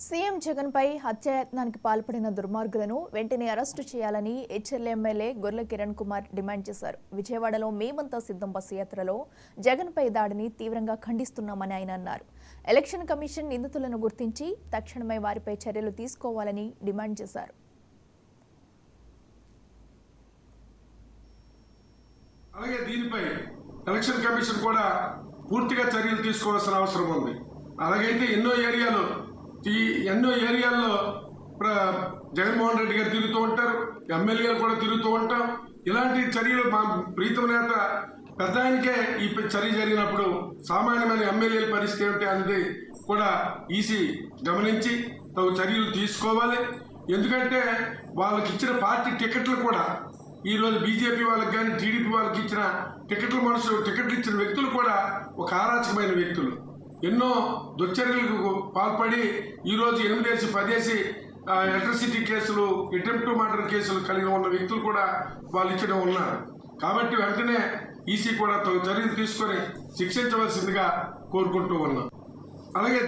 CM Jagan పై హత్యాయత్నానికి పాల్పడిన దుర్మార్గులను వెంటనే arrest చేయాలని హెచ్ఎల్ ఎమ్మెల్యే గొర్ల కిరణ్ కుమార్ డిమాండ్ చేశారు. విజయవాడలో మేమంతా సిద్ధం బస్సు యాత్రలో జగన్ పై దాడిని తీవ్రంగా ఖండిస్తున్నామని ఆయన అన్నారు. ఎలక్షన్ కమిషన్ నిందితులను గుర్తించి తక్షణమే వారిపై చర్యలు తీసుకోవాలని డిమాండ్ చేశారు. అలాగే దీనిపై ఎలక్షన్ కమిషన్ కూడా పూర్తిగా చర్యలు తీసుకోవాల్సిన అవసరం ఉంది. అలాగైతే ఎన్నో ఏరియాల్లో జగన్మోహన్ రెడ్డి గారు తిరుగుతూ ఉంటారు, ఎమ్మెల్యేలు కూడా తిరుగుతూ ఉంటాం. ఇలాంటి చర్యలు మా ప్రీతం నేత పెద్ద ఆయనకే ఈ చర్య జరిగినప్పుడు సామాన్యమైన ఎమ్మెల్యేల పరిస్థితి ఏమిటి అనేది కూడా ఈసీ గమనించి తగు చర్యలు తీసుకోవాలి. ఎందుకంటే వాళ్ళకి ఇచ్చిన పార్టీ టికెట్లు కూడా ఈరోజు బీజేపీ వాళ్ళకి కానీ టీడీపీ వాళ్ళకి ఇచ్చిన టికెట్లు ఇచ్చిన వ్యక్తులు కూడా ఒక అరాచకమైన వ్యక్తులు. ఎన్నో దుశ్చర్యలకు పాల్పడి ఈరోజు 8 10 ఎలక్ట్రిసిటీ కేసులు, అటెంప్ట్ టు మర్డర్ కేసులు కలిగి ఉన్న వ్యక్తులు కూడా వాళ్ళు ఇచ్చిన ఉన్నారు. కాబట్టి వెంటనే ఈసీ కూడా చర్యలు తీసుకొని శిక్షించవలసిందిగా కోరుకుంటూ ఉన్నాం. అలాగే